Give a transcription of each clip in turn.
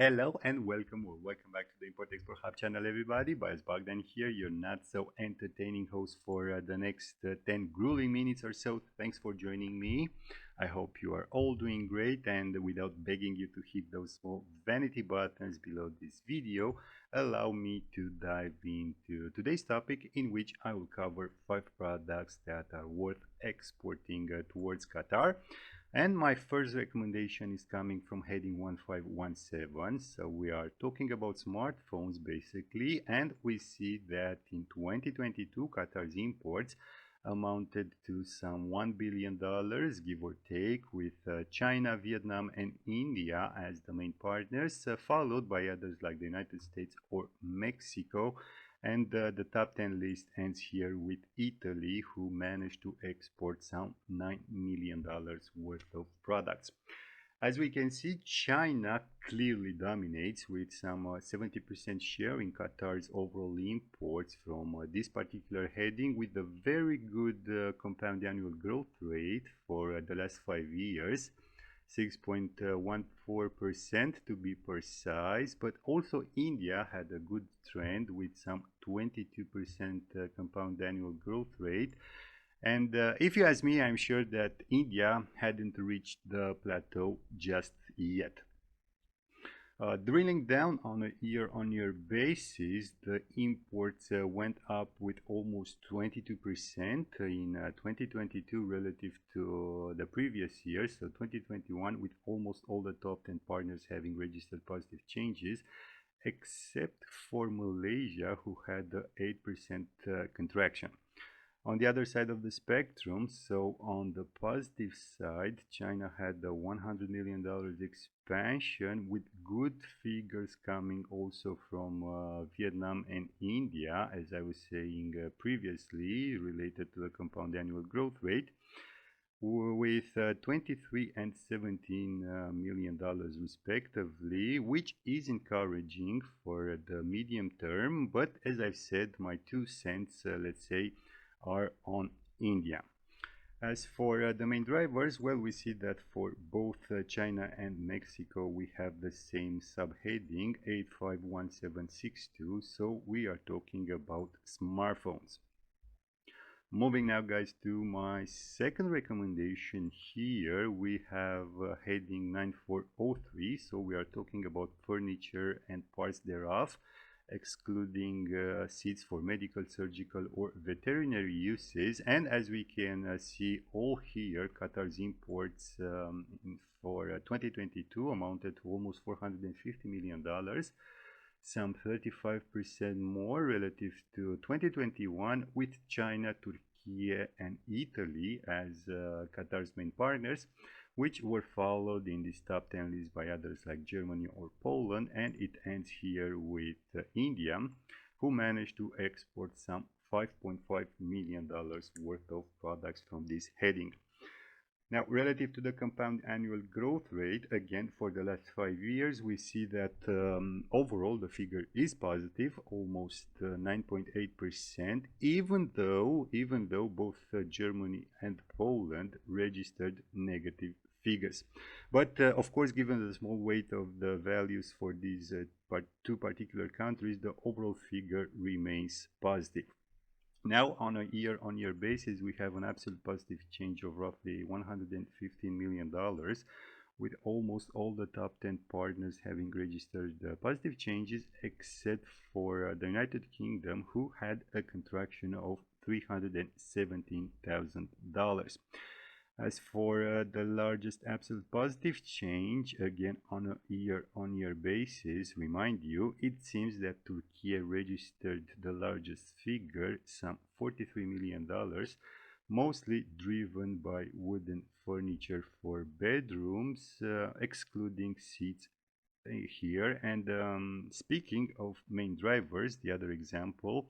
Hello and welcome or welcome back to the Import Export Hub channel, everybody. Bias Bogdan here, your not so entertaining host for the next 10 grueling minutes or so. Thanks for joining me. I hope you are all doing great, and without begging you to hit those small vanity buttons below this video, allow me to dive into today's topic, in which I will cover 5 products that are worth exporting towards Qatar. And my first recommendation is coming from heading 1517. So we are talking about smartphones basically, and we see that in 2022 Qatar's imports amounted to some $1 billion, give or take, with China, Vietnam, and India as the main partners, followed by others like the United States or Mexico. And the top 10 list ends here with Italy, who managed to export some $9 million worth of products. As we can see, China clearly dominates with some 70% share in Qatar's overall imports from this particular heading, with a very good compound annual growth rate for the last 5 years. 6.14% to be precise, but also India had a good trend with some 22% compound annual growth rate. And if you ask me, I'm sure that India hadn't reached the plateau just yet. Drilling down on a year-on-year basis, the imports went up with almost 22% in 2022 relative to the previous year, so 2021, with almost all the top 10 partners having registered positive changes, except for Malaysia, who had the 8% contraction. On the other side of the spectrum, so on the positive side, China had a $100 million expansion, with good figures coming also from Vietnam and India, as I was saying previously, related to the compound annual growth rate, with 23 and 17 million dollars respectively, which is encouraging for the medium term. But as I've said, my 2 cents, let's say, are on India. As for the main drivers, well, we see that for both China and Mexico, we have the same subheading 851762. So we are talking about smartphones. Moving now, guys, to my second recommendation. Here we have heading 9403. So we are talking about furniture and parts thereof, excluding seats for medical, surgical, or veterinary uses. And as we can see all here, Qatar's imports for 2022 amounted to almost $450 million, some 35% more relative to 2021, with China, Turkey, and Italy as Qatar's main partners, which were followed in this top 10 list by others like Germany or Poland. And it ends here with India, who managed to export some $5.5 million worth of products from this heading. Now, relative to the compound annual growth rate, again, for the last 5 years, we see that overall the figure is positive, almost 9.8%, even though both Germany and Poland registered negative figures. But of course, given the small weight of the values for these two particular countries, the overall figure remains positive. Now, on a year-on-year basis, we have an absolute positive change of roughly $115 million, with almost all the top 10 partners having registered positive changes, except for the United Kingdom, who had a contraction of $317,000. As for the largest absolute positive change, again on a year-on-year basis, remind you, it seems that Turkey registered the largest figure, some $43 million, mostly driven by wooden furniture for bedrooms, excluding seats here. And speaking of main drivers, the other example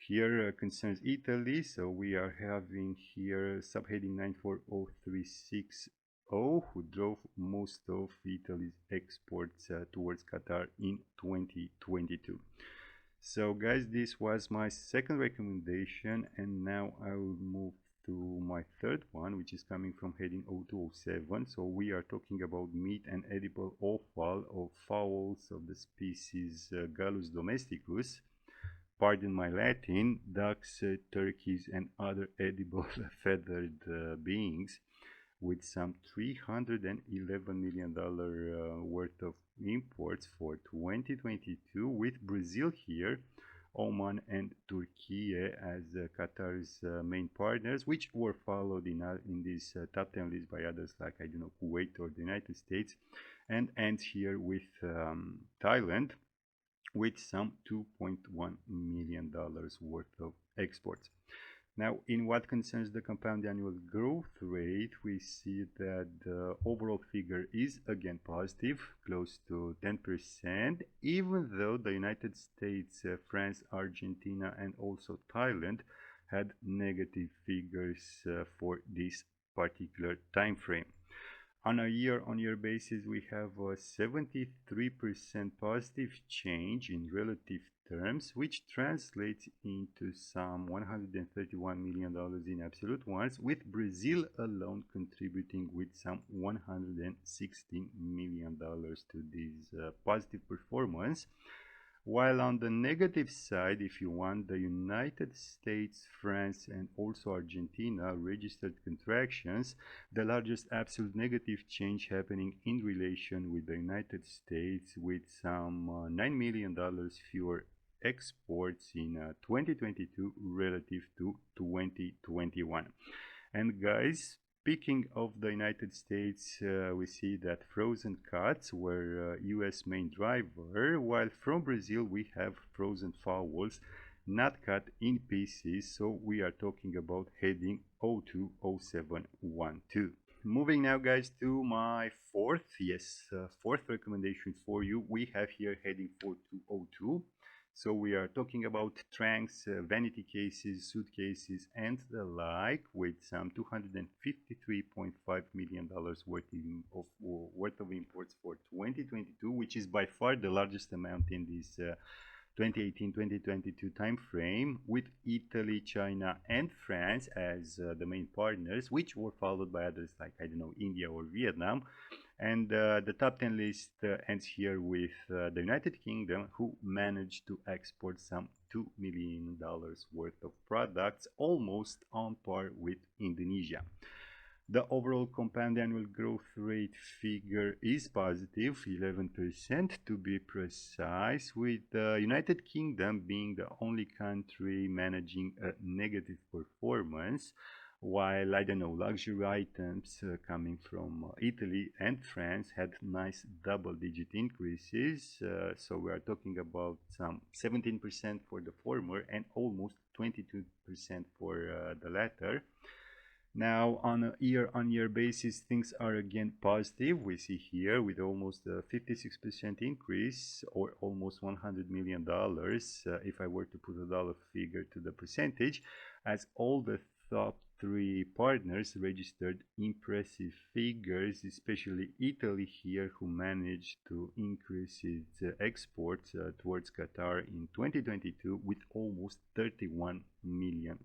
here concerns Italy. So we are having here subheading 940360, who drove most of Italy's exports towards Qatar in 2022. So guys, this was my second recommendation, and now I will move to my third one, which is coming from heading 0207. So we are talking about meat and edible offal of fowls of the species Gallus domesticus. Pardon my Latin, ducks, turkeys, and other edible feathered beings, with some $311 million worth of imports for 2022, with Brazil here, Oman and Turkey as Qatar's main partners, which were followed in this top 10 list by others like, I don't know, Kuwait or the United States, and ends here with Thailand with some $2.1 million worth of exports. Now, in what concerns the compound annual growth rate, we see that the overall figure is again positive, close to 10%, even though the United States, France, Argentina, and also Thailand had negative figures for this particular time frame. On a year-on-year basis, we have a 73% positive change in relative terms, which translates into some $131 million in absolute ones, with Brazil alone contributing with some $116 million to this positive performance. While on the negative side, if you want, the United States, France, and also Argentina registered contractions, the largest absolute negative change happening in relation with the United States, with some $9 million fewer exports in 2022 relative to 2021. And guys, speaking of the United States, we see that frozen cuts were US main driver, while from Brazil we have frozen fowls not cut in pieces, so we are talking about heading 020712. Moving now, guys, to my fourth recommendation for you. We have here heading 4202. So we are talking about trunks, vanity cases, suitcases, and the like, with some $253.5 million worth of imports for 2022, which is by far the largest amount in this 2018-2022 time frame, with Italy, China, and France as the main partners, which were followed by others like, I don't know, India or Vietnam. And the top 10 list ends here with the United Kingdom, who managed to export some $2 million worth of products, almost on par with Indonesia. The overall compound annual growth rate figure is positive, 11% to be precise, with the United Kingdom being the only country managing a negative performance, while, I don't know, luxury items coming from Italy and France had nice double-digit increases. So we are talking about some 17% for the former and almost 22% for the latter. Now, on a year-on-year basis, things are again positive. We see here with almost a 56% increase, or almost $100 million, if I were to put a dollar figure to the percentage, as all the top three partners registered impressive figures, especially Italy here, who managed to increase its exports towards Qatar in 2022 with almost $31 million.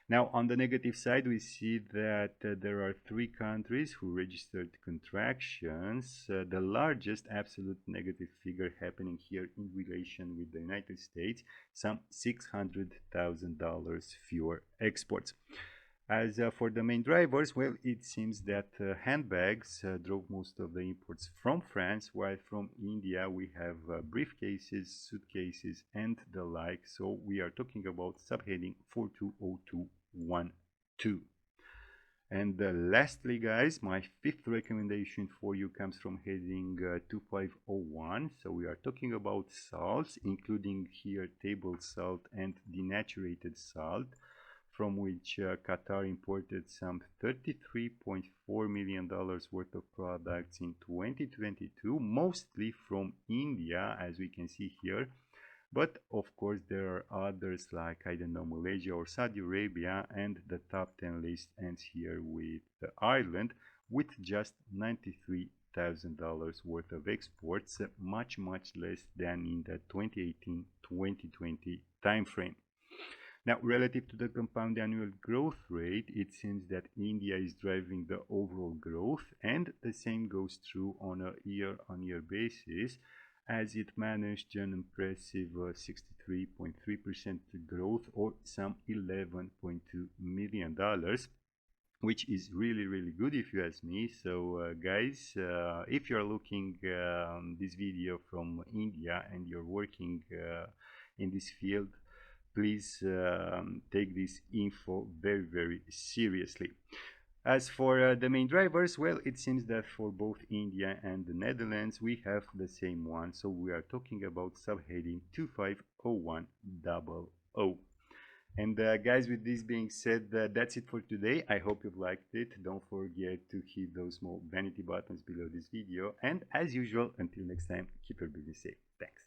Now, on the negative side, we see that there are three countries who registered contractions. The largest absolute negative figure happening here in relation with the United States, some $600,000 fewer exports. As for the main drivers, well, it seems that handbags drove most of the imports from France, while from India we have briefcases, suitcases, and the like. So we are talking about subheading 420212. And lastly, guys, my fifth recommendation for you comes from heading 2501. So we are talking about salts, including here table salt and denatured salt, from which Qatar imported some $33.4 million worth of products in 2022, mostly from India, as we can see here. But of course, there are others like, I don't know, Malaysia or Saudi Arabia, and the top 10 list ends here with Ireland, with just $93,000 worth of exports, much less than in the 2018-2020 timeframe. Now, relative to the compound annual growth rate, it seems that India is driving the overall growth, and the same goes true on a year-on-year basis, as it managed an impressive 63.3% growth, or some $11.2 million, which is really really good if you ask me. So guys, if you're looking this video from India and you're working in this field, please take this info very very seriously. As for the main drivers, well, it seems that for both India and the Netherlands we have the same one, so we are talking about subheading 250100. And guys, with this being said, that's it for today. I hope you've liked it. Don't forget to hit those small vanity buttons below this video. And as usual, until next time, keep your business safe. Thanks.